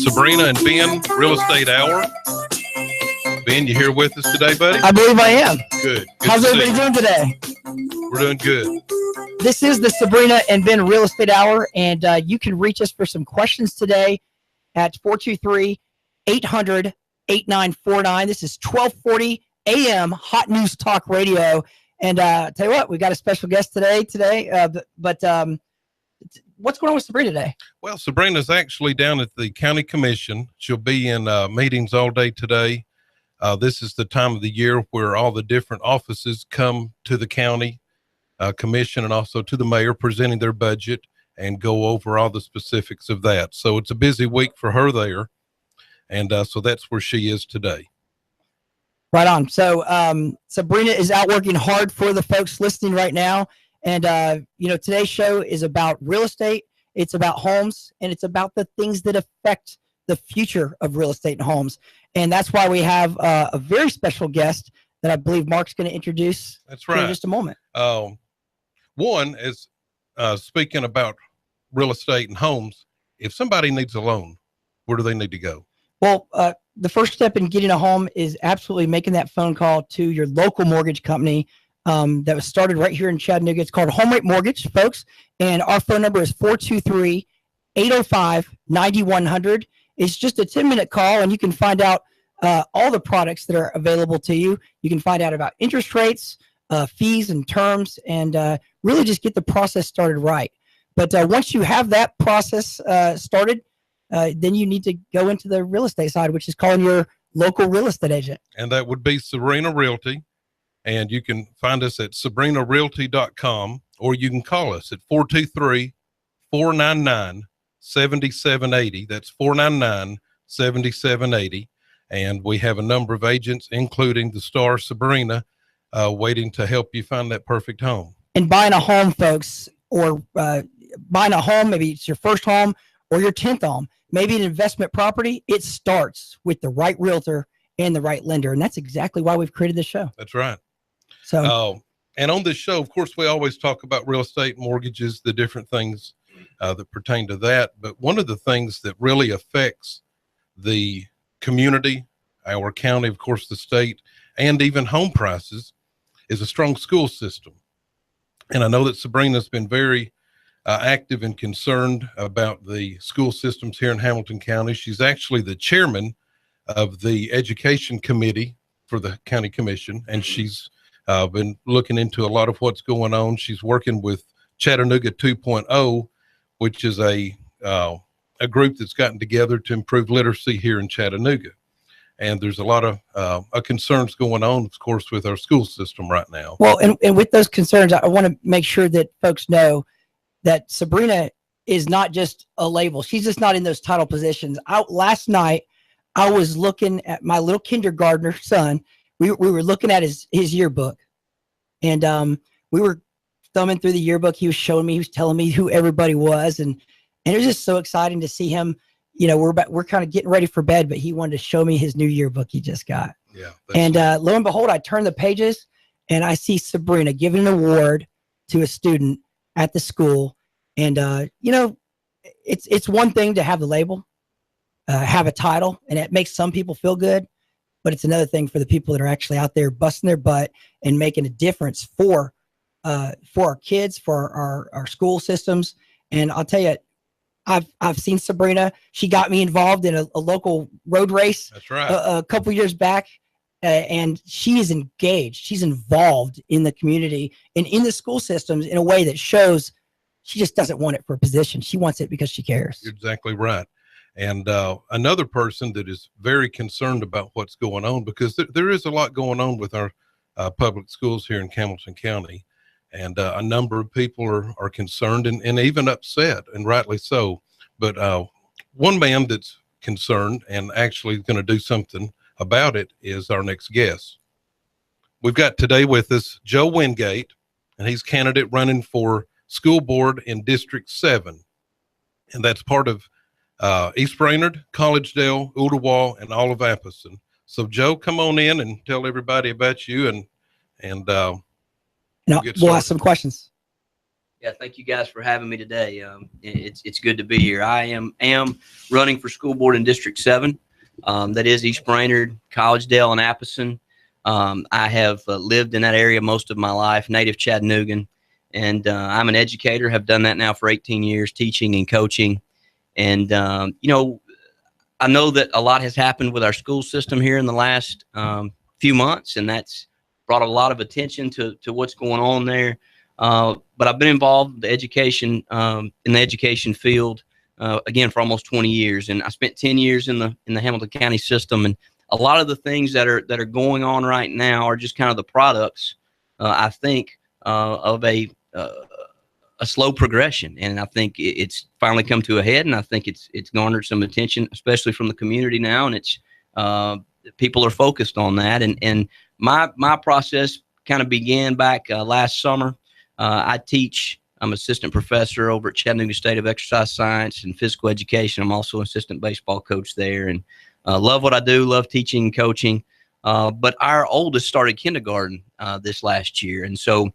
Sabrina and Ben, Real Estate Hour. Ben, you here with us today, buddy? I believe I am. Good. How's everybody doing today? We're doing good. This is the Sabrina and Ben Real Estate Hour, and you can reach us for some questions today at 423-800-8949. This is 1240 a.m. Hot News Talk Radio. And tell you what, we got a special guest today. What's going on with Sabrina today? Well, Sabrina's actually down at the county commission. She'll be in meetings all day today. This is the time of the year where all the different offices come to the county commission and also to the mayor presenting their budget and go over all the specifics of that. So it's a busy week for her there. And so that's where she is today. Right on. So Sabrina is out working hard for the folks listening right now. And, today's show is about real estate. It's about homes, and it's about the things that affect the future of real estate and homes. And that's why we have a very special guest that I believe Mark's going to introduce. That's right. In just a moment. One is speaking about real estate and homes. If somebody needs a loan, where do they need to go? Well, the first step in getting a home is absolutely making that phone call to your local mortgage company. That was started right here in Chattanooga. It's called HomeRate Mortgage, folks. And our phone number is 423-805-9100. It's just a 10-minute call, and you can find out all the products that are available to you. You can find out about interest rates, fees and terms, and really just get the process started right. But once you have that process started, then you need to go into the real estate side, which is calling your local real estate agent. And that would be Sabrina Realty. And you can find us at sabrinarealty.com, or you can call us at 423-499-7780. That's 499-7780. And we have a number of agents, including the star Sabrina, waiting to help you find that perfect home. And buying a home, folks, or buying a home, maybe it's your first home or your 10th home, maybe an investment property, it starts with the right realtor and the right lender. And that's exactly why we've created this show. That's right. So, and on this show, of course, we always talk about real estate, mortgages, the different things that pertain to that. But one of the things that really affects the community, our county, of course, the state, and even home prices is a strong school system. And I know that Sabrina's been very active and concerned about the school systems here in Hamilton County. She's actually the chairman of the education committee for the county commission, and she's been looking into a lot of what's going on. She's working with Chattanooga 2.0, which is a group that's gotten together to improve literacy here in Chattanooga. And there's a lot of concerns going on, of course, with our school system right now. Well, and with those concerns, I want to make sure that folks know that Sabrina is not just a label. She's just not in those title positions. Last night, I was looking at my little kindergartner son. We were looking at his yearbook, and we were thumbing through the yearbook. He was showing me, he was telling me who everybody was, and it was just so exciting to see him. We're kind of getting ready for bed, but he wanted to show me his new yearbook he just got. Yeah. And lo and behold, I turn the pages and I see Sabrina giving an award to a student at the school. And it's one thing to have the label, have a title, and it makes some people feel good. But it's another thing for the people that are actually out there busting their butt and making a difference for our kids, for our school systems. And I'll tell you, I've seen Sabrina. She got me involved in a local road race. That's right. A couple years back, and she is engaged. She's involved in the community and in the school systems in a way that shows she just doesn't want it for a position. She wants it because she cares. You're exactly right. And another person that is very concerned about what's going on, because there is a lot going on with our public schools here in Hamilton County. And a number of people are concerned and even upset, and rightly so. But one man that's concerned and actually going to do something about it is our next guest. We've got today with us Joe Wingate, and he's candidate running for school board in District 7. And that's part of East Brainerd, Collegedale, Ooltewah, and all of Appleton. So Joe, come on in and tell everybody about you and we'll ask some questions. Yeah, thank you guys for having me today. It's good to be here. I am running for school board in District 7. That is East Brainerd, Collegedale, and Appleton. I have lived in that area most of my life, native Chattanoogan, and I'm an educator, have done that now for 18 years, teaching and coaching. And, I know that a lot has happened with our school system here in the last few months, and that's brought a lot of attention to what's going on there. But I've been involved in the education field again for almost 20 years, and I spent 10 years in the Hamilton County system. And a lot of the things that are going on right now are just kind of the products, I think, of a slow progression. And I think it's finally come to a head, and I think it's garnered some attention, especially from the community now. And it's people are focused on that. And my process kind of began back last summer. I'm assistant professor over at Chattanooga State of Exercise Science and Physical Education. I'm also an assistant baseball coach there, and love what I do, love teaching and coaching. But our oldest started kindergarten this last year. And so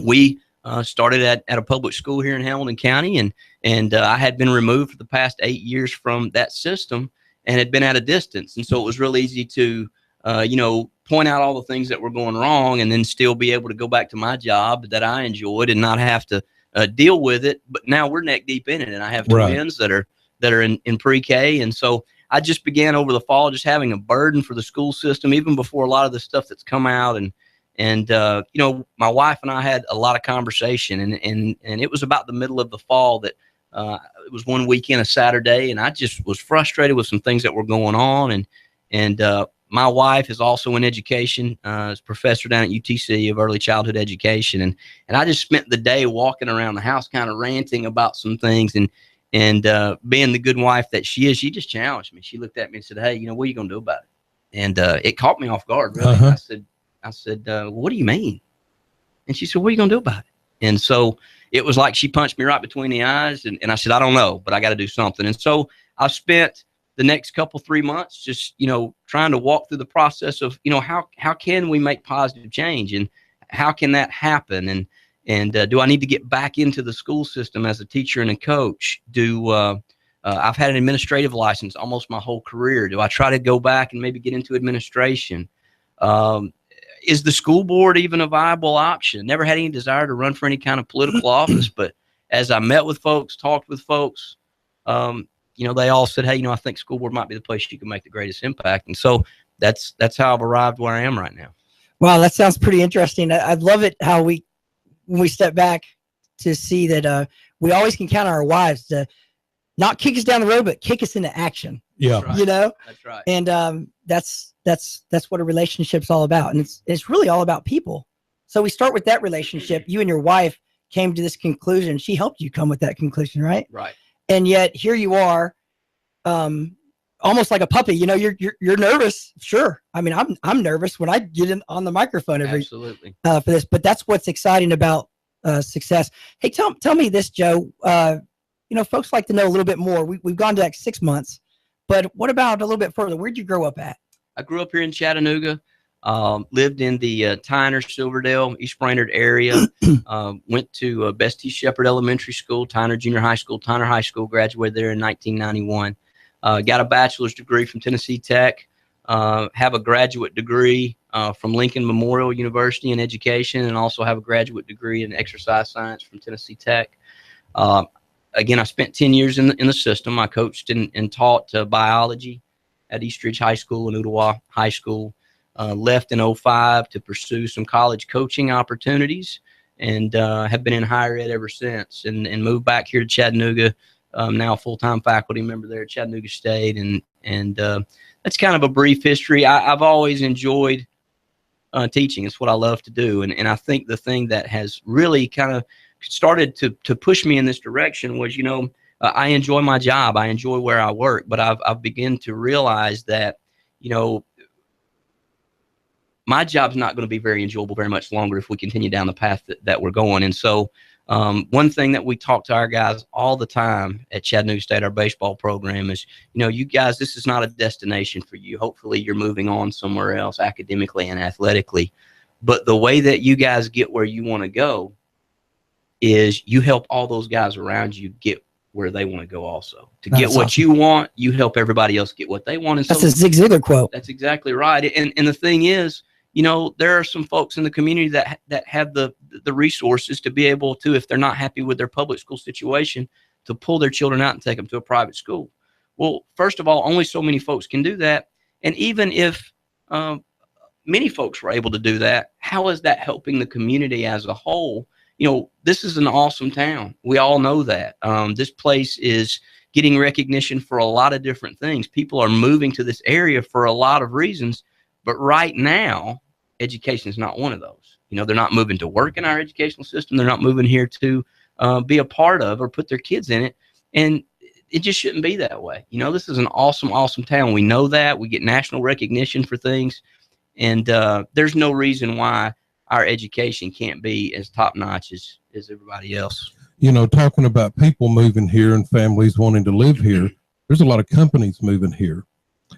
we started at a public school here in Hamilton County, and I had been removed for the past 8 years from that system and had been at a distance. And so it was real easy to, point out all the things that were going wrong and then still be able to go back to my job that I enjoyed and not have to deal with it. But now we're neck deep in it, and I have twins that are in pre-K. And so I just began over the fall just having a burden for the school system, even before a lot of the stuff that's come out. And my wife and I had a lot of conversation, and it was about the middle of the fall that it was one weekend, a Saturday, and I just was frustrated with some things that were going on. And my wife is also in education, is a professor down at UTC of early childhood education. And I just spent the day walking around the house kind of ranting about some things. And being the good wife that she is, she just challenged me. She looked at me and said, "Hey, what are you going to do about it?" And it caught me off guard, really. I said, "What do you mean?" And she said, "What are you going to do about it?" And so it was like she punched me right between the eyes. And I said, "I don't know, but I got to do something." And so I spent the next 3 months just, trying to walk through the process of, how can we make positive change, and how can that happen? And do I need to get back into the school system as a teacher and a coach? I've had an administrative license almost my whole career. Do I try to go back and maybe get into administration? Is the school board even a viable option? Never had any desire to run for any kind of political office, but as I met with folks, talked with folks, they all said, "Hey, I think school board might be the place you can make the greatest impact." And so that's how I've arrived where I am right now. Wow, that sounds pretty interesting. I love it how when we step back to see that we always can count on our wives to not kick us down the road, but kick us into action. Yeah, that's right. That's right. And that's what a relationship's all about, and it's really all about people. So we start with that relationship. You and your wife came to this conclusion. She helped you come with that conclusion, right? Right. And yet here you are, almost like a puppy. You're nervous. Sure. I mean, I'm nervous when I get on the microphone Absolutely. For this. But that's what's exciting about success. Hey, tell me this, Joe. Folks like to know a little bit more. We've gone to 6 months, but what about a little bit further? Where'd you grow up at? I grew up here in Chattanooga. Lived in the Tyner, Silverdale, East Brainerd area. Went to Bestie Shepherd Elementary School, Tyner Junior High School, Tyner High School. Graduated there in 1991. Got a bachelor's degree from Tennessee Tech. Have a graduate degree from Lincoln Memorial University in education, and also have a graduate degree in exercise science from Tennessee Tech. Again, I spent 10 years in the system. I coached and taught biology at Eastridge High School and Ottawa High School. Left in 2005 to pursue some college coaching opportunities, and have been in higher ed ever since, and moved back here to Chattanooga. Now a full-time faculty member there at Chattanooga State, and that's kind of a brief history. I've always enjoyed teaching. It's what I love to do, and I think the thing that has really kind of started to push me in this direction was, I enjoy my job. I enjoy where I work, but I've begun to realize that, my job's not going to be very enjoyable very much longer if we continue down the path that we're going. And so one thing that we talk to our guys all the time at Chattanooga State, our baseball program, is, you guys, this is not a destination for you. Hopefully you're moving on somewhere else academically and athletically. But the way that you guys get where you want to go is you help all those guys around you get where they want to go also. To get That's what awesome. you want, you help everybody else get what they want. And That's so a Zig Ziglar quote. that's exactly right. And the thing is, you know, there are some folks in the community that have the resources to be able to, if they're not happy with their public school situation, to pull their children out and take them to a private school. Well, first of all, only so many folks can do that. And even if many folks were able to do that, how is that helping the community as a whole? You know, this is an awesome town. We all know that. This place is getting recognition for a lot of different things. People are moving to this area for a lot of reasons. But right now, education is not one of those. You know, they're not moving to work in our educational system. They're not moving here to be a part of or put their kids in it. And it just shouldn't be that way. You know, this is an awesome, awesome town. We know that. We get national recognition for things. And there's no reason why our education can't be as top notch as everybody else. You know, talking about people moving here and families wanting to live here, there's a lot of companies moving here.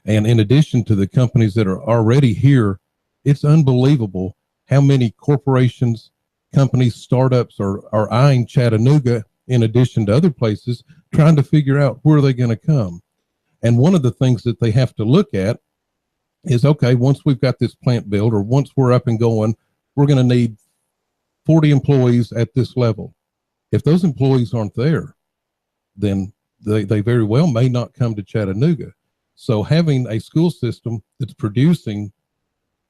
And in addition to the companies that are already here, it's unbelievable how many corporations, companies, startups are eyeing Chattanooga in addition to other places, trying to figure out where they're going to come. And one of the things that they have to look at is, okay, once we've got this plant built or once we're up and going, we're going to need 40 employees at this level. If those employees aren't there, then they very well may not come to Chattanooga. So having a school system that's producing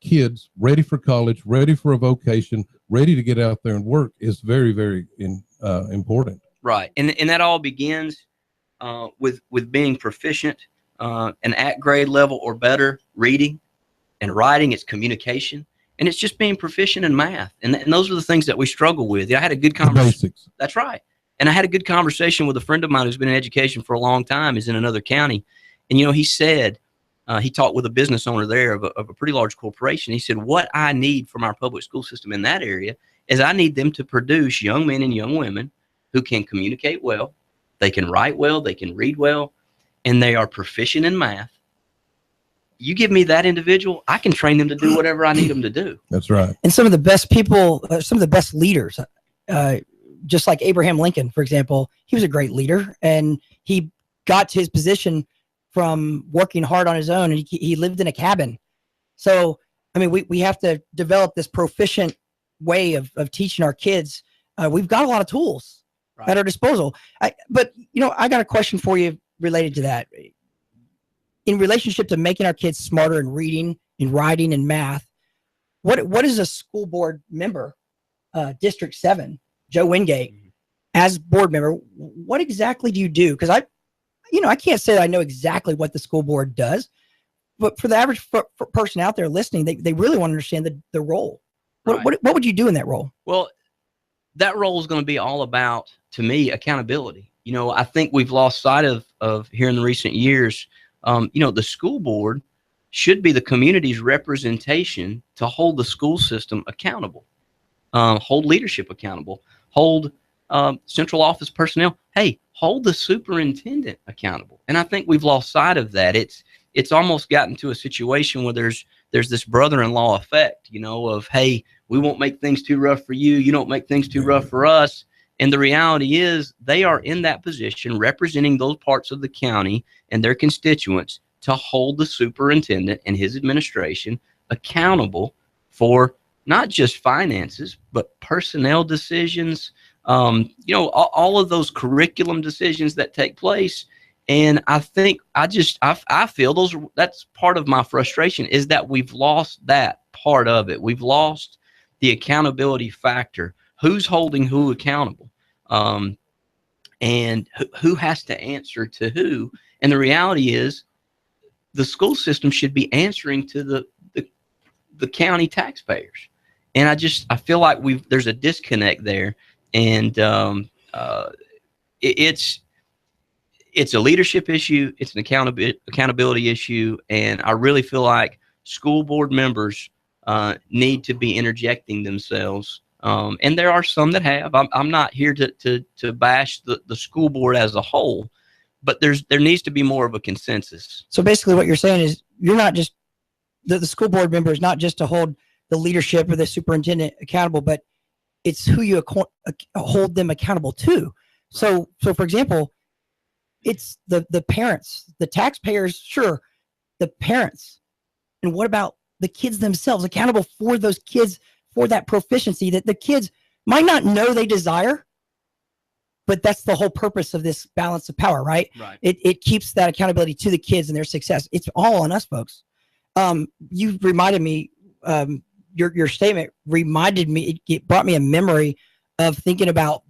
kids ready for college, ready for a vocation, ready to get out there and work is very, very important. Right. And that all begins with being proficient and at grade level or better reading and writing. It's communication. And it's just being proficient in math. And those are the things that we struggle with. Yeah, I had a good conversation. Basics. That's right. And I had a good conversation with a friend of mine who's been in education for a long time, is in another county. And, you know, he said, he talked with a business owner there of a pretty large corporation. He said, what I need from our public school system in that area is I need them to produce young men and young women who can communicate well, they can write well, they can read well, and they are proficient in math. You give me that individual, I can train them to do whatever I need them to do. That's right. And some of the best people, some of the best leaders, just like Abraham Lincoln, for example, he was a great leader, and he got to his position from working hard on his own, and he lived in a cabin. So, I mean, we have to develop this proficient way of teaching our kids. We've got a lot of tools at our disposal. But, you know, I got a question for you related to that. In relationship to making our kids smarter in reading, in writing, and math, what is a school board member, District 7, Joe Wingate, as board member, what exactly do you do? Because I can't say that I know exactly what the school board does, but for the average person out there listening, they really want to understand the role. Right. What would you do in that role? Well, that role is going to be all about, to me, accountability. You know, I think we've lost sight of here in the recent years. You know, the school board should be the community's representation to hold the school system accountable, hold leadership accountable, hold central office personnel. Hey, hold the superintendent accountable. And I think we've lost sight of that. It's almost gotten to a situation where there's this brother-in-law effect, you know, of, hey, we won't make things too rough for you. You don't make things too rough for us. And the reality is they are in that position representing those parts of the county and their constituents to hold the superintendent and his administration accountable for not just finances, but personnel decisions, you know, all of those curriculum decisions that take place. And I think I feel that's part of my frustration, is that we've lost that part of it. We've lost the accountability factor. Who's holding who accountable? And who has to answer to who? And the reality is the school system should be answering to the county taxpayers. And I feel like there's a disconnect there. And it's a leadership issue. It's an accountability issue. And I really feel like school board members need to be interjecting themselves. And there are some that have. I'm not here to bash the school board as a whole, but there needs to be more of a consensus. So basically what you're saying is you're not just, the school board member is not just to hold the leadership or the superintendent accountable, but it's who you hold them accountable to. So for example, it's the parents, the taxpayers, sure, the parents. And what about the kids themselves, accountable for those kids, for that proficiency that the kids might not know they desire, but that's the whole purpose of this balance of power, right? Right. It keeps that accountability to the kids and their success. It's all on us, folks. You reminded me, your statement reminded me, it brought me a memory of thinking about,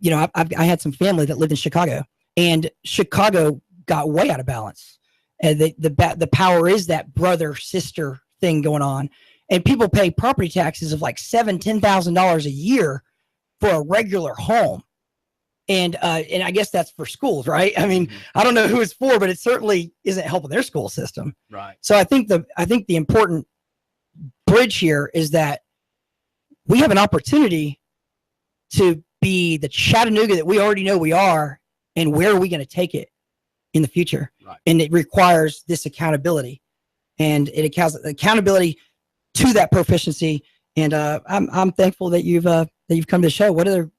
you know, I had some family that lived in Chicago, and Chicago got way out of balance. And the power is that brother sister thing going on, and people pay property taxes of like $10,000 a year for a regular home. And I guess that's for schools, right? I mean, I don't know who it's for, but it certainly isn't helping their school system. Right. So I think the important bridge here is that we have an opportunity to be the Chattanooga that we already know we are, and where are we going to take it in the future? Right. And it requires this accountability, and it accounts accountability to that proficiency. And I'm thankful that you've come to the show. What other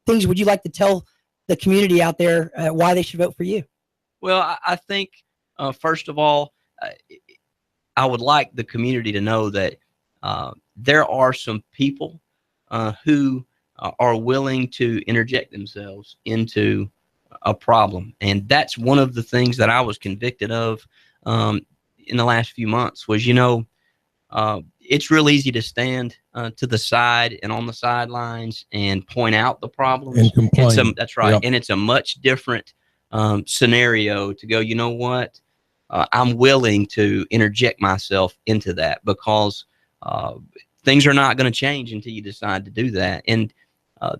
things would you like to tell the community out there why they should vote for you? Well, I think first of all, I would like the community to know that there are some people who are willing to interject themselves into a problem. And that's one of the things that I was convicted of in the last few months was, you know, it's real easy to stand to the side and on the sidelines and point out the problems. And complain. That's right. Yep. And it's a much different scenario to go, you know what? I'm willing to interject myself into that, because things are not going to change until you decide to do that. And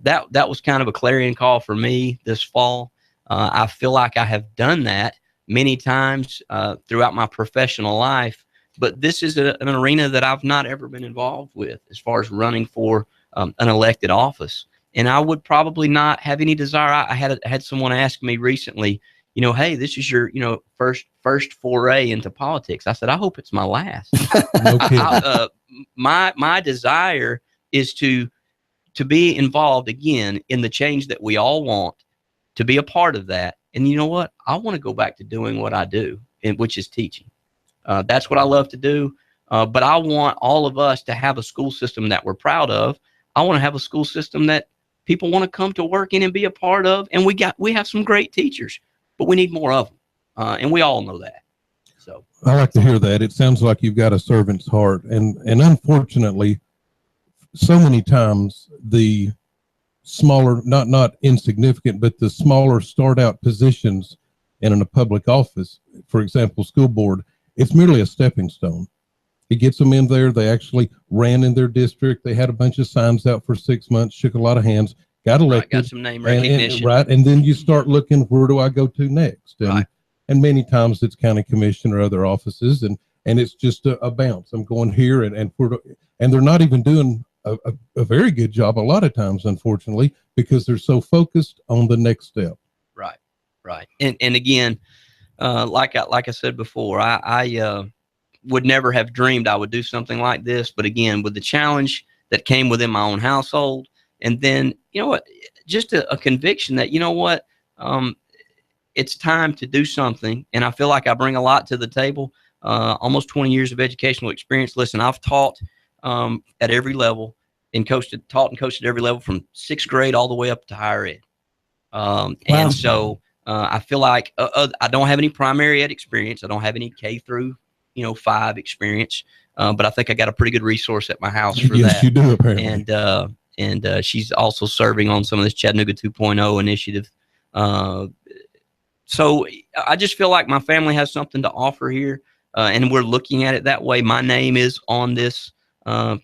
that was kind of a clarion call for me this fall. I feel like I have done that many times throughout my professional life, but this is an arena that I've not ever been involved with as far as running for an elected office. And I would probably not have any desire. I had someone ask me recently, you know, hey, this is your, you know, first foray into politics. I said, I hope it's my last. No kidding. My desire is to be involved again in the change that we all want, to be a part of that. And you know what? I want to go back to doing what I do, which is teaching. That's what I love to do. But I want all of us to have a school system that we're proud of. I want to have a school system that people want to come to work in and be a part of. And we have some great teachers, but we need more of them. And we all know that. So I like to hear that. It sounds like you've got a servant's heart. And unfortunately, so many times the smaller, not insignificant, but the smaller start out positions in a public office, for example, school board, it's merely a stepping stone. It gets them in there. They actually ran in their district. They had a bunch of signs out for 6 months, shook a lot of hands, got elected. Got some name recognition. And then you start looking, where do I go to next? And many times it's county commission or other offices, and it's just a bounce. I'm going here, and they're not even doing a very good job a lot of times, unfortunately, because they're so focused on the next step. Right. And again, like I said before, I would never have dreamed I would do something like this. But again, with the challenge that came within my own household, and then, you know what, just a conviction that, you know what, it's time to do something. And I feel like I bring a lot to the table, almost 20 years of educational experience. Listen, I've taught at every level and taught and coached at every level from 6th grade all the way up to higher ed. Wow. And so I feel like I don't have any primary ed experience. I don't have any K through 5 experience. But I think I got a pretty good resource at my house for yes, that. You do, apparently. And she's also serving on some of this Chattanooga 2.0 initiative. So I just feel like my family has something to offer here, and we're looking at it that way. My name is on this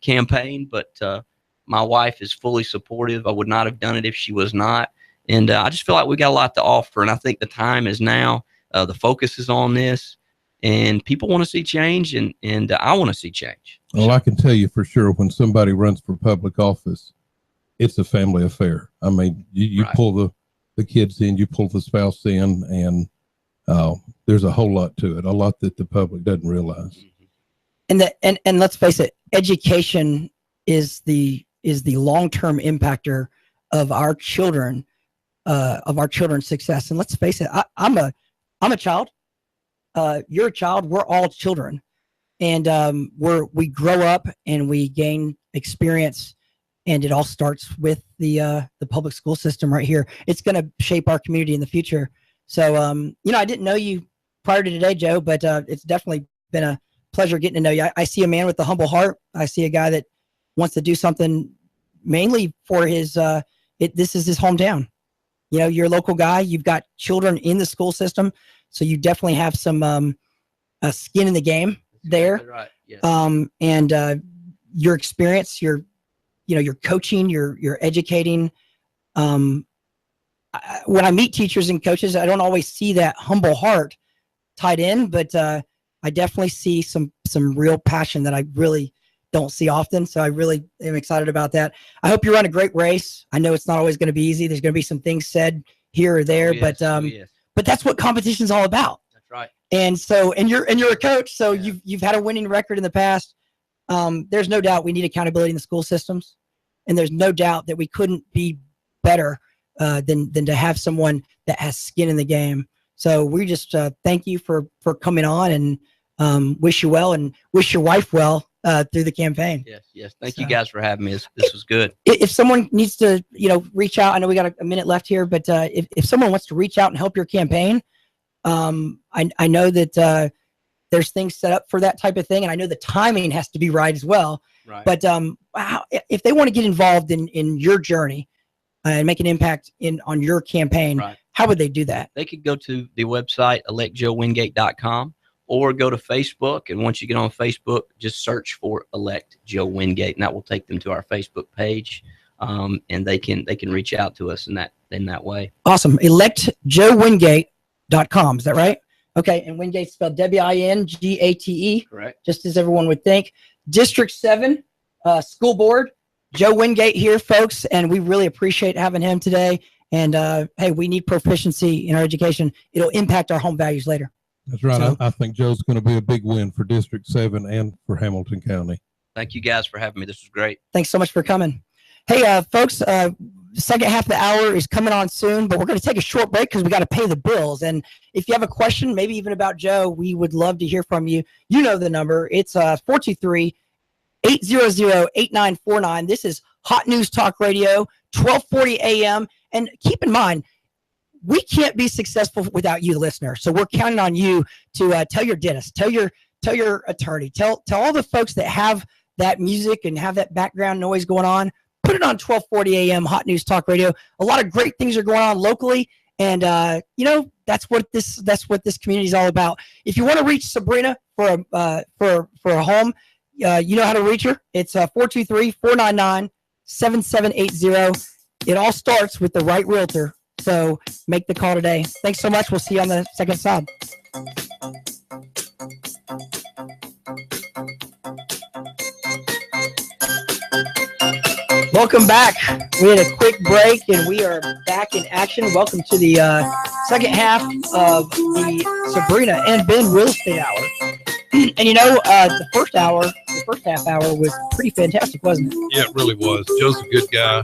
campaign, but my wife is fully supportive. I would not have done it if she was not. And I just feel like we got a lot to offer, and I think the time is now. The focus is on this, and people want to see change, and I want to see change. Well, I can tell you for sure, when somebody runs for public office, it's a family affair. I mean, you Right. pull the kids in, you pull the spouse in, and there's a whole lot to it, a lot that the public doesn't realize. And let's face it, education is the long-term impactor of our children's success. And let's face it, I'm a child. You're a child. We're all children, and we grow up and we gain experience, and it all starts with the public school system right here. It's going to shape our community in the future. So, I didn't know you prior to today, Joe, but it's definitely been a pleasure getting to know you. I see a man with a humble heart. I see a guy that wants to do something mainly for his, this is his hometown. You're a local guy. You've got children in the school system, so you definitely have some skin in the game there. Right. Yes. And your experience, your coaching, you're educating. When I meet teachers and coaches, I don't always see that humble heart tied in, but I definitely see some real passion that I really don't see often. So I really am excited about that. I hope you run a great race. I know it's not always going to be easy. There's going to be some things said here or there, but that's what competition is all about. That's right. And so, and you're a coach, so you've had a winning record in the past. There's no doubt we need accountability in the school systems, and there's no doubt that we couldn't be better than to have someone that has skin in the game. So we just thank you for coming on, and wish you well, and wish your wife well through the campaign. Yes. Thank you guys for having me. This was good. If someone needs to, reach out, I know we got a minute left here, but if someone wants to reach out and help your campaign, I know that there's things set up for that type of thing, and I know the timing has to be right as well. Right. But if they want to get involved in your journey and make an impact on your campaign, right, how would they do that? They could go to the website electjoewingate.com, or go to Facebook, and once you get on Facebook, just search for Elect Joe Wingate, and that will take them to our Facebook page, and they can reach out to us in that way. Awesome. electjoewingate.com, is that right? Okay, and Wingate spelled Wingate. Correct. Just as everyone would think. District 7 School Board, Joe Wingate here, folks, and we really appreciate having him today. And hey, we need proficiency in our education. It'll impact our home values later. That's right. So, I think Joe's going to be a big win for District 7 and for Hamilton County. Thank you guys for having me. This was great. Thanks so much for coming. Hey, folks, the second half of the hour is coming on soon, but we're going to take a short break because we got to pay the bills. And if you have a question, maybe even about Joe, we would love to hear from you. You know the number. It's 423-800-8949. This is Hot News Talk Radio, 1240 a.m. And keep in mind, we can't be successful without you, the listener. So we're counting on you to tell your dentist, tell your attorney, tell all the folks that have that music and have that background noise going on. Put it on 1240 a.m. Hot News Talk Radio. A lot of great things are going on locally, and that's what this community is all about. If you want to reach Sabrina for a home, you know how to reach her. It's 423-499-7780. It all starts with the right realtor. So make the call today. Thanks so much. We'll see you on the second side. Welcome back. We had a quick break and we are back in action. Welcome to the second half of the Sabrina and Ben Real Estate Hour. And the first half hour was pretty fantastic, wasn't it? Yeah, it really was. Joe's a good guy.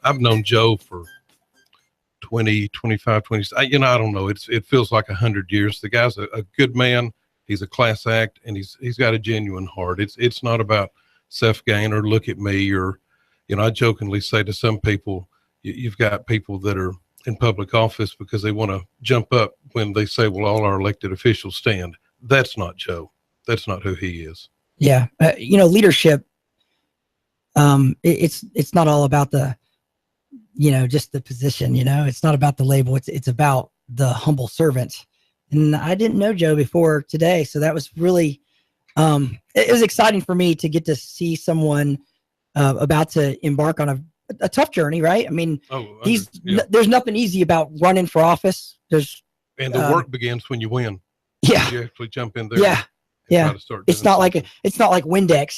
I've known Joe for 20, 25, 20. I don't know. It feels like 100 years. The guy's a good man. He's a class act, and he's got a genuine heart. It's not about self-gain or look at me, or, I jokingly say to some people, you've got people that are in public office because they want to jump up when they say, well, all our elected officials stand. That's not Joe. That's not who he is. Yeah. Leadership, it's not all about the, just the position, it's not about the label. It's about the humble servant. And I didn't know Joe before today. So that was really, it was exciting for me to get to see someone about to embark on a tough journey, right? I mean, there's nothing easy about running for office. And the work begins when you win. Yeah. You actually jump in there. Yeah. Yeah. It's not like Windex.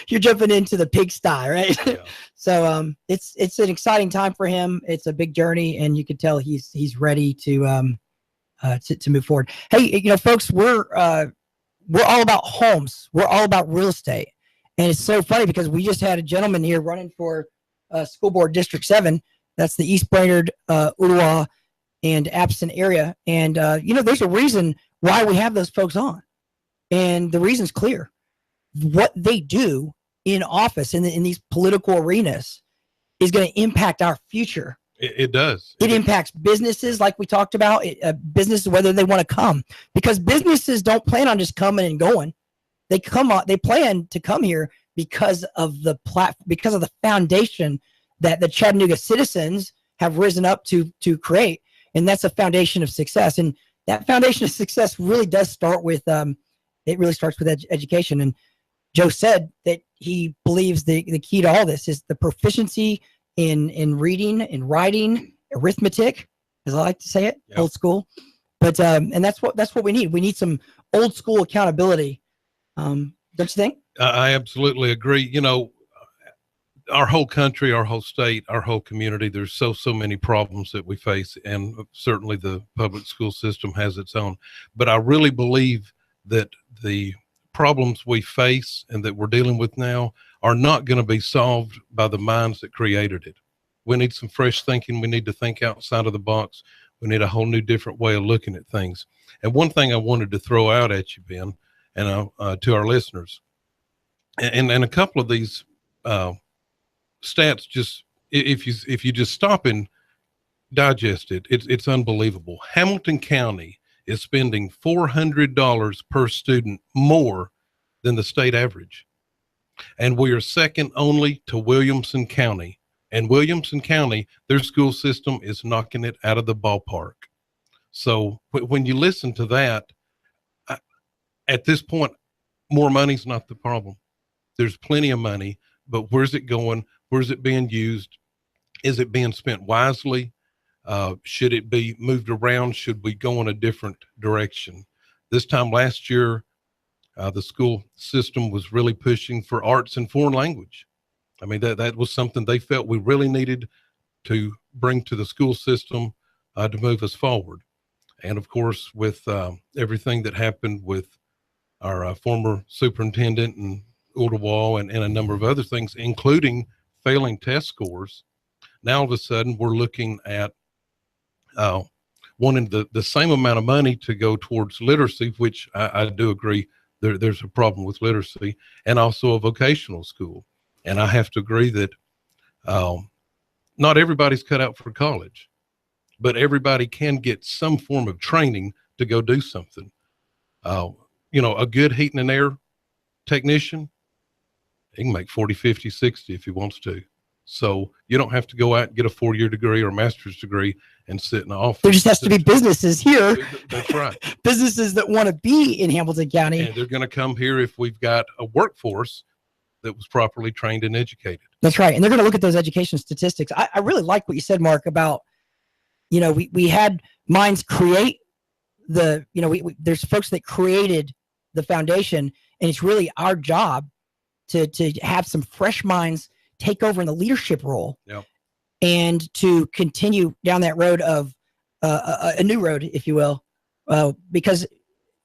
You're jumping into the pigsty, right? Yeah. So it's an exciting time for him. It's a big journey, and you can tell he's ready to move forward. Hey, folks, we're all about homes. We're all about real estate. And it's so funny because we just had a gentleman here running for school board District 7. That's the East Brainerd, Ottawa, and Appleton area. And, there's a reason why we have those folks on. And the reason's clear. What they do in office in these political arenas is going to impact our future. It does. It impacts businesses, like we talked about, businesses, whether they want to come, because businesses don't plan on just coming and going. They plan to come here because of the because of the foundation that the Chattanooga citizens have risen up to create. And that's a foundation of success. And that foundation of success really does start with, education. And Joe said that he believes the key to all this is the proficiency in reading and writing, arithmetic, as I like to say it, yep. Old school. But and that's what we need. We need some old school accountability. Don't you think? I absolutely agree. Our whole country, our whole state, our whole community, there's so many problems that we face, and certainly the public school system has its own. But I really believe that the problems we face and that we're dealing with now are not going to be solved by the minds that created it. We need some fresh thinking. We need to think outside of the box. We need a whole new different way of looking at things. And one thing I wanted to throw out at you, Ben, and to our listeners, and a couple of these stats, just if you just stop and digest it, it's unbelievable. Hamilton County is spending $400 per student more than the state average. And we are second only to Williamson County. And Williamson County, their school system is knocking it out of the ballpark. So when you listen to that, at this point, more money's not the problem. There's plenty of money, but where's it going? Where's it being used? Is it being spent wisely? Should it be moved around? Should we go in a different direction? This time last year, the school system was really pushing for arts and foreign language. I mean, that was something they felt we really needed to bring to the school system to move us forward. And of course, with everything that happened with our former superintendent and Ottawa and a number of other things, including failing test scores, now all of a sudden we're looking at wanting the same amount of money to go towards literacy, which I do agree there's a problem with literacy, and also a vocational school. And I have to agree that not everybody's cut out for college, but everybody can get some form of training to go do something. A good heating and air technician, he can make 40, 50, 60 if he wants to. So you don't have to go out and get a 4-year degree or a master's degree and sit in the office. There just has to be businesses here. That's right. Businesses that want to be in Hamilton County. And they're going to come here if we've got a workforce that was properly trained and educated. That's right. And they're going to look at those education statistics. I really like what you said, Mark, about, we had minds create there's folks that created the foundation, and it's really our job to have some fresh minds take over in the leadership role. Yep. And to continue down that road of a new road, if you will, because,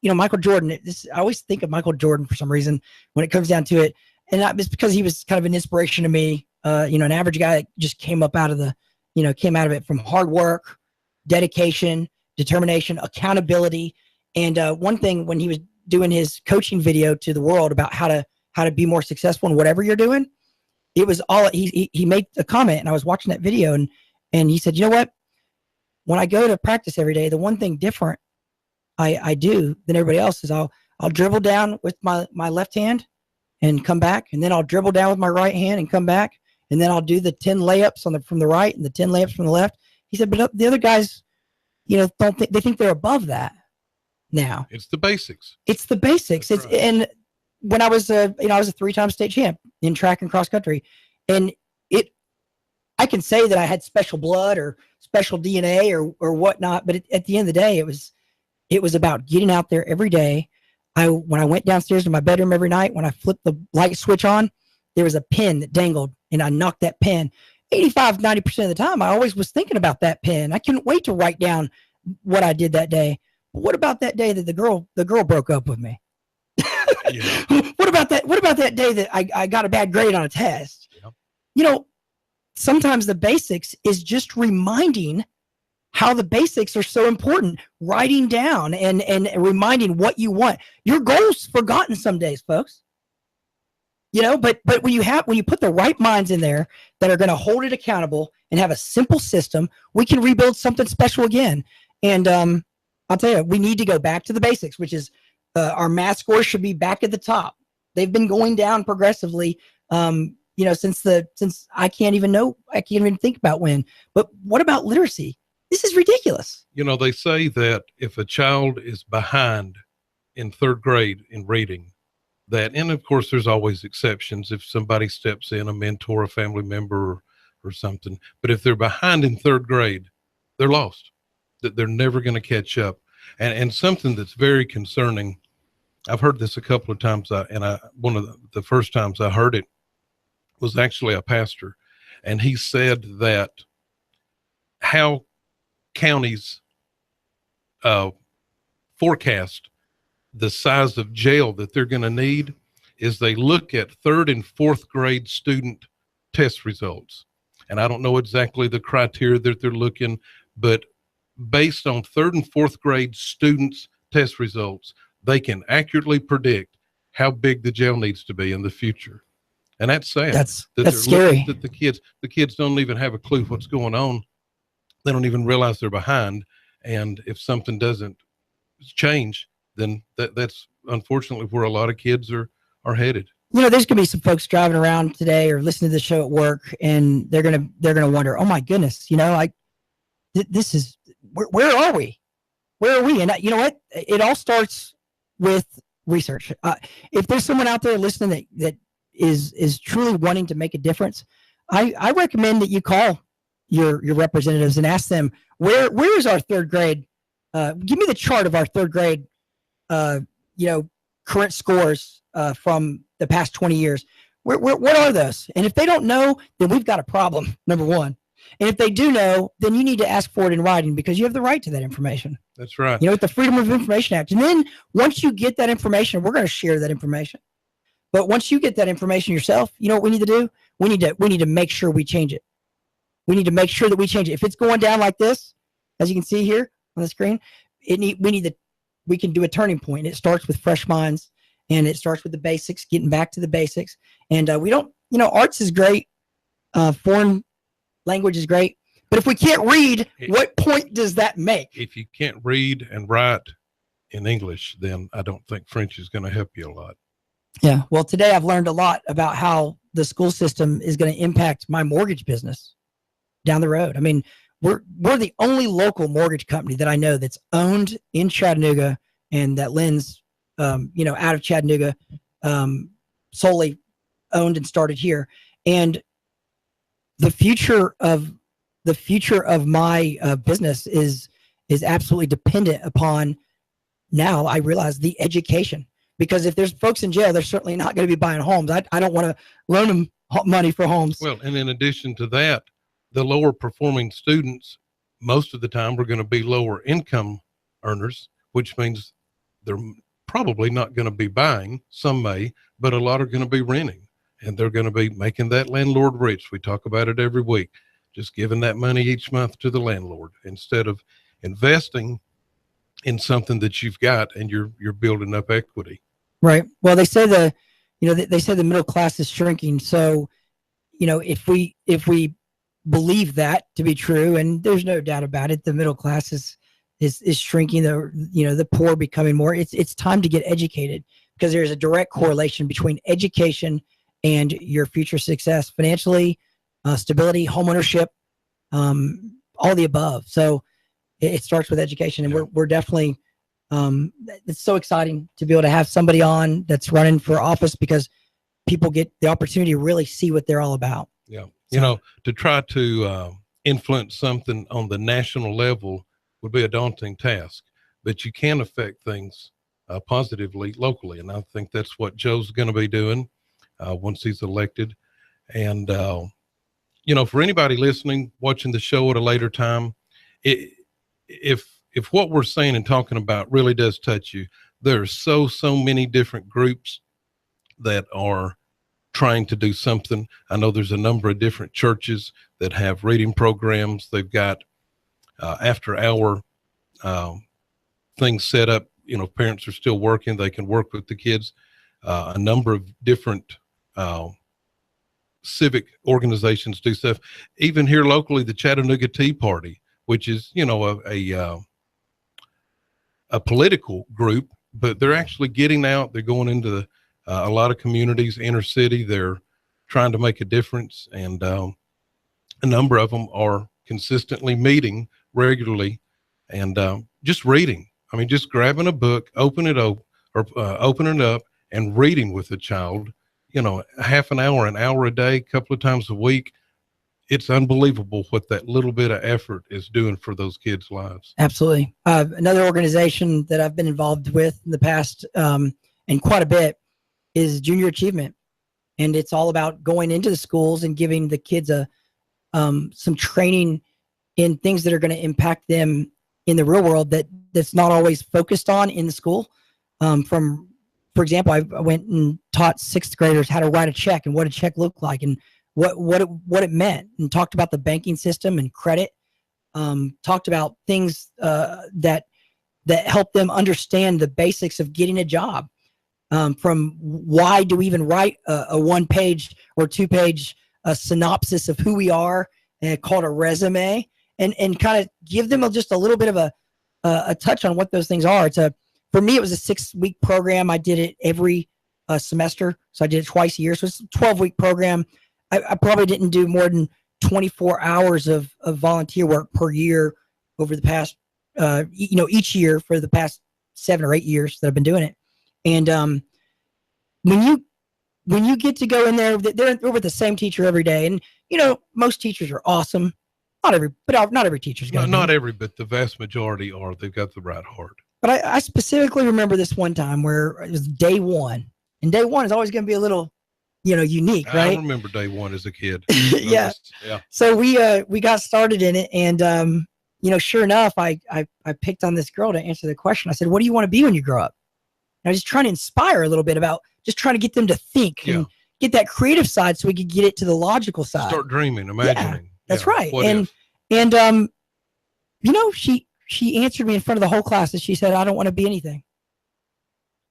Michael Jordan, I always think of Michael Jordan for some reason when it comes down to it. And it's because he was kind of an inspiration to me, an average guy that just came up out of it from hard work, dedication, determination, accountability. And one thing when he was doing his coaching video to the world about how to be more successful in whatever you're doing, it was all he made a comment, and I was watching that video, and he said, you know what, when I go to practice every day, the one thing different I do than everybody else is I'll dribble down with my left hand and come back, and then I'll dribble down with my right hand and come back, and then I'll do the 10 layups from the right and the 10 layups from the left. He said, but the other guys, they think they're above that now. It's the basics. It's the basics. It's right. And when I was I was a 3-time state champ in track and cross country, and I can say that I had special blood or special DNA or whatnot, but at the end of the day, it was about getting out there every day. When I went downstairs to my bedroom every night, when I flipped the light switch on, there was a pin that dangled, and I knocked that pin. 85-90% of the time, I always was thinking about that pin. I couldn't wait to write down what I did that day. But what about that day that the girl broke up with me? Yeah. What about that day that I got a bad grade on a test? Yeah. You know, sometimes the basics is just reminding how the basics are so important, writing down and reminding what you want. Your goal's forgotten some days, folks. You know, but when you put the right minds in there that are going to hold it accountable and have a simple system, we can rebuild something special again. And I'll tell you, we need to go back to the basics, which is our math scores should be back at the top. They've been going down progressively, since I can't even think about when. But what about literacy? This is ridiculous. You know, they say that if a child is behind in third grade in reading, and of course there's always exceptions if somebody steps in, a mentor, a family member or something, but if they're behind in third grade, they're lost, that they're never going to catch up. And something that's very concerning, I've heard this a couple of times, one of the first times I heard it was actually a pastor, and he said that how counties forecast the size of jail that they're going to need is they look at third and fourth grade student test results. And I don't know exactly the criteria that they're looking, but based on third and fourth grade students' test results, they can accurately predict how big the jail needs to be in the future. And that's sad. That's scary. That the kids don't even have a clue what's going on. They don't even realize they're behind. And if something doesn't change, then that's unfortunately where a lot of kids are headed. You know, there's going to be some folks driving around today or listening to the show at work, and they're going to wonder, oh my goodness, you know, this is, where are we? Where are we? And you know what? It all starts with research. If there's someone out there listening that is truly wanting to make a difference, I recommend that you call your representatives and ask them, where is our third grade? Give me the chart of our third grade, current scores from the past 20 years. What are those? And if they don't know, then we've got a problem, number one. And if they do know, then you need to ask for it in writing because you have the right to that information. That's right. You know, with the Freedom of Information Act. And then once you get that information, we're going to share that information. But once you get that information yourself, you know what we need to do? We need to make sure we change it. We need to make sure that we change it. If it's going down like this, as you can see here on the screen, we can do a turning point. It starts with fresh minds, and it starts with the basics, getting back to the basics. And arts is great. Foreign language is great. But if we can't read, what point does that make? If you can't read and write in English, then I don't think French is going to help you a lot. Yeah. Well, today I've learned a lot about how the school system is going to impact my mortgage business down the road. I mean, we're the only local mortgage company that I know that's owned in Chattanooga and that lends, out of Chattanooga, solely owned and started here. And the future of my business is absolutely dependent upon, now I realize, the education. Because if there's folks in jail, they're certainly not going to be buying homes. I don't want to loan them money for homes. Well, and in addition to that, the lower performing students, most of the time, are going to be lower income earners, which means they're probably not going to be buying. Some may, but a lot are going to be renting, and they're going to be making that landlord rich. We talk about it every week, just giving that money each month to the landlord instead of investing in something that you've got and you're building up equity. Right. Well, they say the middle class is shrinking. So, if we believe that to be true, and there's no doubt about it, the middle class is shrinking, the poor becoming more. It's time to get educated, because there's a direct correlation between education and your future success, financially, stability, homeownership, all the above. So it starts with education, and we're definitely, it's so exciting to be able to have somebody on that's running for office, because people get the opportunity to really see what they're all about. Yeah. To try to influence something on the national level would be a daunting task, but you can affect things positively locally. And I think that's what Joe's going to be doing once he's elected. And, for anybody listening, watching the show at a later time, if what we're saying and talking about really does touch you, There are so many different groups that are trying to do something. I know there's a number of different churches that have reading programs. They've got after hour things set up. You know, parents are still working. They can work with the kids. A number of different civic organizations do stuff. Even here locally, the Chattanooga Tea Party, which is, you know, a political group, but they're actually getting out. They're going into a lot of communities, inner city. They're trying to make a difference. And a number of them are consistently meeting regularly and just reading. I mean, just grabbing a book, opening it up and reading with a child, you know, half an hour a day, a couple of times a week. It's unbelievable what that little bit of effort is doing for those kids' lives. Absolutely. Another organization that I've been involved with in the past, and quite a bit, is Junior Achievement. And it's all about going into the schools and giving the kids some training in things that are going to impact them in the real world that's not always focused on in the school. For example, I went and taught sixth graders how to write a check and what a check looked like and what it meant, and talked about the banking system and credit. Talked about things that help them understand the basics of getting a job. From why do we even write a 1-page or 2-page synopsis of who we are, and called a resume, and kind of give them just a little bit of a touch on what those things are. For me, it was a 6-week program. I did it every semester, so I did it twice a year. So it's a 12-week program. I probably didn't do more than 24 hours of volunteer work per year over the past, each year for the past 7 or 8 years that I've been doing it. And when you get to go in there, they're with the same teacher every day. And, you know, most teachers are awesome. Not every teacher's got not every, but the vast majority are. They've got the right heart. But I specifically remember this one time where it was day one. And day one is always going to be a little, unique, right? I remember day one as a kid. Yeah. So we got started in it, and sure enough, I picked on this girl to answer the question. I said, "What do you want to be when you grow up?" And I was just trying to inspire a little bit about just trying to get them to think and get that creative side, so we could get it to the logical side. Start dreaming, imagining. Yeah, that's right. And she answered me in front of the whole class, and she said, "I don't want to be anything."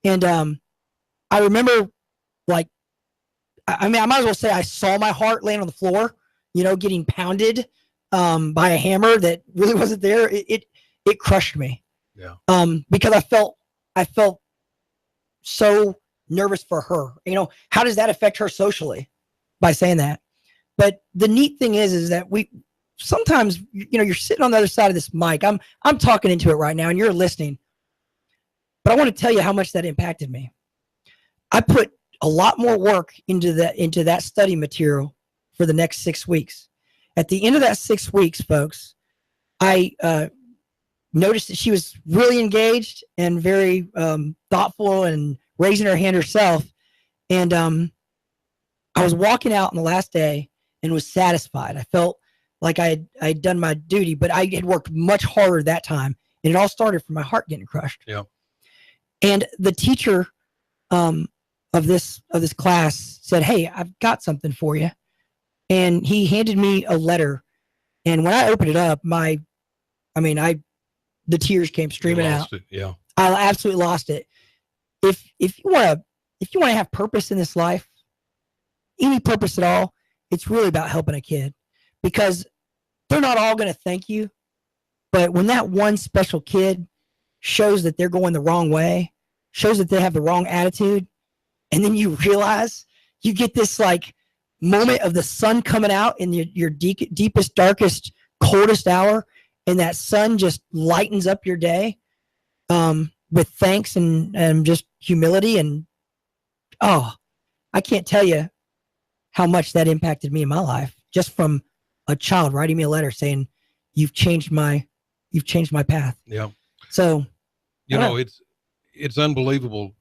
And I remember, I might as well say I saw my heart laying on the floor, getting pounded by a hammer that really wasn't there. It crushed me. Yeah. Because I felt so nervous for her. How does that affect her socially by saying that? But the neat thing is that we sometimes, you're sitting on the other side of this mic. I'm talking into it right now, and you're listening. But I want to tell you how much that impacted me. I put a lot more work into that study material for the next 6 weeks. At the end of that 6 weeks, folks, I noticed that she was really engaged and very thoughtful and raising her hand herself. And I was walking out on the last day and was satisfied. I felt like I'd done my duty, but I had worked much harder that time. And it all started from my heart getting crushed. Yeah. And the teacher of this class said, "Hey, I've got something for you." And he handed me a letter. And when I opened it up, the tears came streaming out. Yeah. I absolutely lost it. If you want to have purpose in this life, any purpose at all, it's really about helping a kid, because they're not all going to thank you. But when that one special kid shows that they're going the wrong way, shows that they have the wrong attitude, and then you realize, you get this moment of the sun coming out in your deepest, darkest, coldest hour, and that sun just lightens up your day with thanks and just humility. And I can't tell you how much that impacted me in my life, just from a child writing me a letter saying, you've changed my path. Yeah. So, it's unbelievable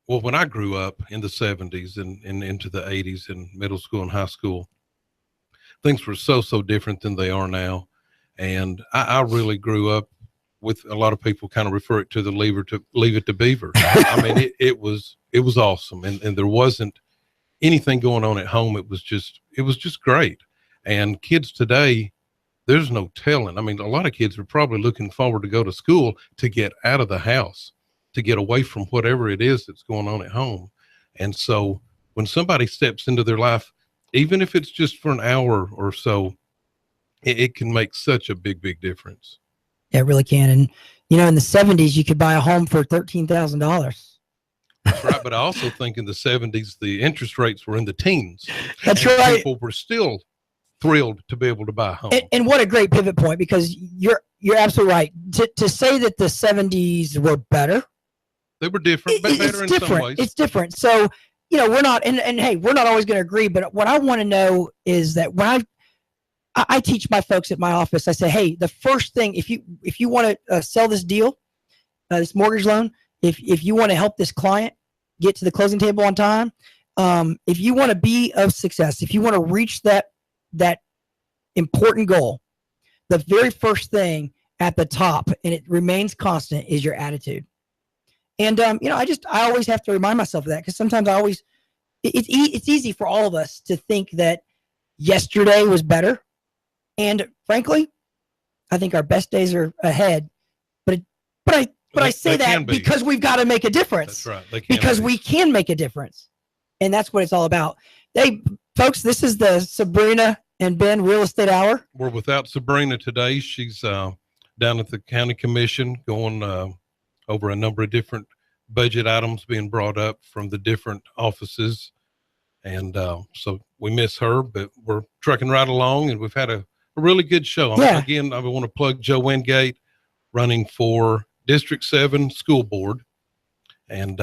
when I grew up in the 70s and into the 80s in middle school and high school, things were so different than they are now. And I really grew up with a lot of people kind of refer it to the leave it to beaver. I mean, it was awesome. And there wasn't anything going on at home. It was just great. And kids today, there's no telling. I mean, a lot of kids are probably looking forward to go to school to get out of the house, to get away from whatever it is that's going on at home. And so when somebody steps into their life, even if it's just for an hour or so, it can make such a big difference. Yeah, it really can. And, you know, in the 70s, you could buy a home for $13,000. That's right. But I also think in the 70s, the interest rates were in the teens. That's and right. People were still thrilled to be able to buy a home. And what a great pivot point, because you're absolutely right. To say that the 70s were better. They were different, but better in some ways. It's different. So, you know, we're not, and hey, we're not always going to agree, but what I want to know is that when I teach my folks at my office, I say, hey, the first thing, if you want to sell this deal, this mortgage loan, if you want to help this client get to the closing table on time, if you want to be of success, if you want to reach that important goal, the very first thing at the top, and it remains constant, is your attitude. And, you know, I always have to remind myself of that, because sometimes it's easy for all of us to think that yesterday was better. And frankly, I think our best days are ahead, but I say that because we've got to make a difference. That's right. Because we can make a difference. And that's what it's all about. Hey, folks, this is the Sabrina and Ben Real Estate Hour. We're without Sabrina today. She's down at the county commission going over a number of different budget items being brought up from the different offices. And so we miss her, but we're trucking right along, and we've had a really good show. Again, I want to plug Joe Wingate, running for District 7 School Board. And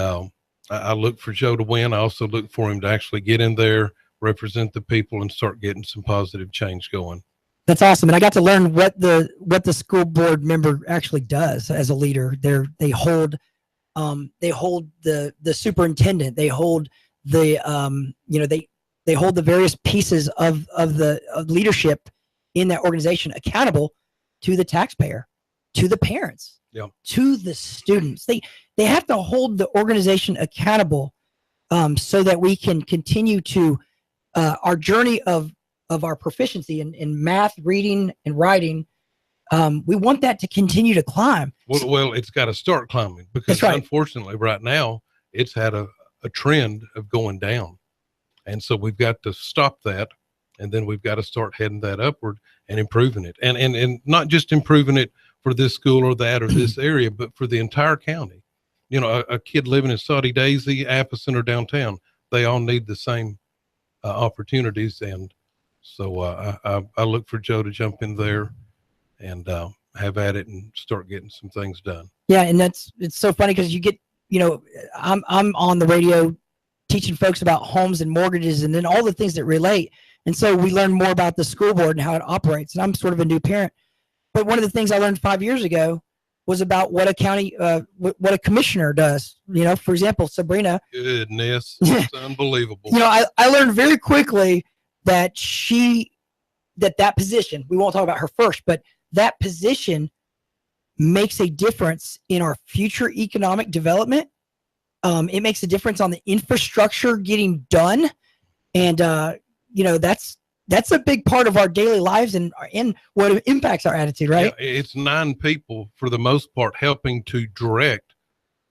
I look for Joe to win. I also look for him to actually get in there, represent the people, and start getting some positive change going. That's awesome. And I got to learn what the school board member actually does as a leader. They hold the superintendent. They hold the they hold the various pieces of leadership in that organization accountable to the taxpayer, to the parents, to the students. They have to hold the organization accountable so that we can continue to our journey of our proficiency in math, reading, and writing. We want that to continue to climb. Well, it's got to start climbing, because unfortunately right now it's had a trend of going down. And so we've got to stop that. And then we've got to start heading that upward and improving it. And not just improving it for this school or that or this area, but for the entire county. You know, a kid living in Saudi Daisy, Appleton, or downtown, they all need the same opportunities. And so I look for Joe to jump in there and have at it and start getting some things done. Yeah, and it's so funny because you get, you know, I'm on the radio teaching folks about homes and mortgages and then all the things that relate. And so we learn more about the school board and how it operates. And I'm sort of a new parent. But one of the things I learned 5 years ago was about what a county, what a commissioner does. You know, for example, Sabrina. Goodness, it's unbelievable. You know, I learned very quickly that that position, we won't talk about her first, but that position makes a difference in our future economic development. It makes a difference on the infrastructure getting done. And, you know, that's a big part of our daily lives and what impacts our attitude, right? Yeah, it's 9 people for the most part helping to direct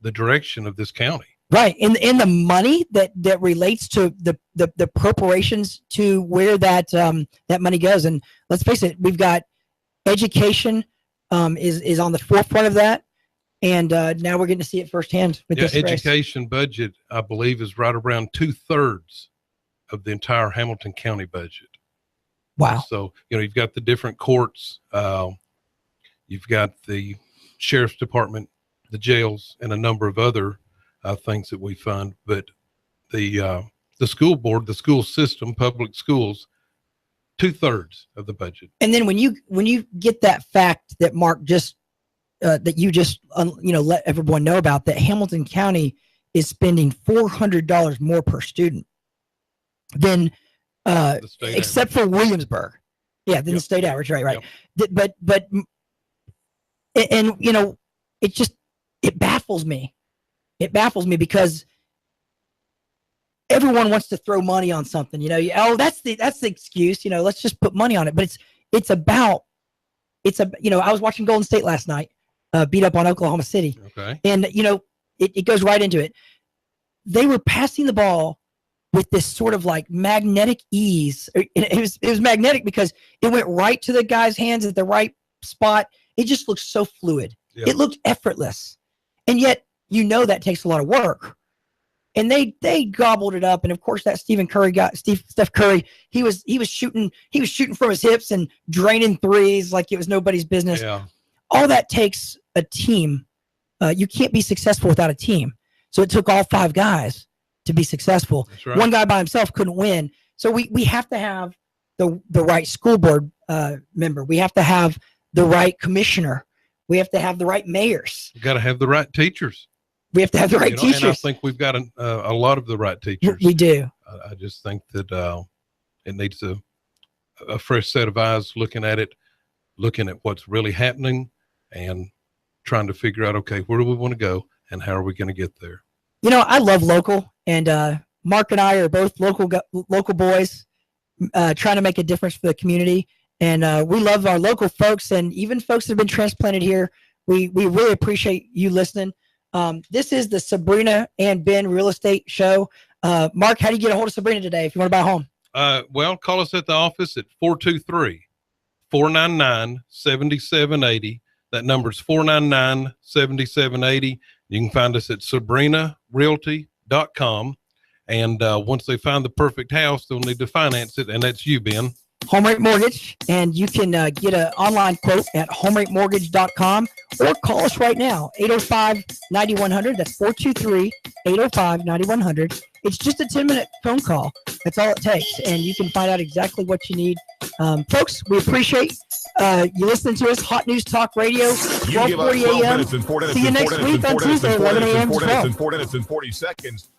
the direction of this county. Right. And the money that relates to the appropriations to where that money goes. And let's face it, we've got education is on the forefront of that. And now we're getting to see it firsthand. With this education budget, I believe, is right around 2/3 of the entire Hamilton County budget. Wow. So, you know, you've got the different courts, you've got the sheriff's department, the jails, and a number of other things that we fund. But the school board, the school system, public schools, 2/3 of the budget. And then when you get that fact that Mark just that you just let everyone know about, that Hamilton County is spending $400 more per student than except for Williamsburg. Yeah, than the state average, right. Yep. But And you know, it baffles me. It baffles me because everyone wants to throw money on something, you know. Oh, that's the excuse, you know, let's just put money on it. But you know, I was watching Golden State last night, beat up on Oklahoma City. Okay. And, you know, it goes right into it. They were passing the ball with this sort of like magnetic ease. It was magnetic because it went right to the guy's hands at the right spot. It just looked so fluid. Yep. It looked effortless. And yet, you know, that takes a lot of work. And they gobbled it up. And of course, that Steph Curry, he was shooting from his hips and draining threes like it was nobody's business. Yeah. All that takes a team. You can't be successful without a team. So it took all 5 guys to be successful. That's right. One guy by himself couldn't win. So we have to have the right school board member. We have to have the right commissioner. We have to have the right mayors. You got to have the right teachers. We have to have the right teachers. And I think we've got a lot of the right teachers. We do. I just think that it needs a fresh set of eyes looking at it, looking at what's really happening, and trying to figure out, okay, where do we want to go and how are we going to get there? You know, I love local, and Mark and I are both local boys, trying to make a difference for the community. And we love our local folks, and even folks that have been transplanted here. We really appreciate you listening. This is the Sabrina and Ben Real Estate Show. Mark, how do you get a hold of Sabrina today if you want to buy a home? Well, call us at the office at 423-499-7780. That number's 499-7780. You can find us at sabrinarealty.com. And once they find the perfect house, they'll need to finance it. And that's you, Ben. HomeRate Mortgage. And you can get an online quote at homeratemortgage.com or call us right now, 805-9100. That's 423-805-9100. It's just a 10-minute phone call. That's all it takes. And you can find out exactly what you need. Folks, we appreciate you listening to us. Hot News Talk Radio, 12:40 a.m. See you next week on Tuesday, 11 a.m. 4 minutes and 40 seconds.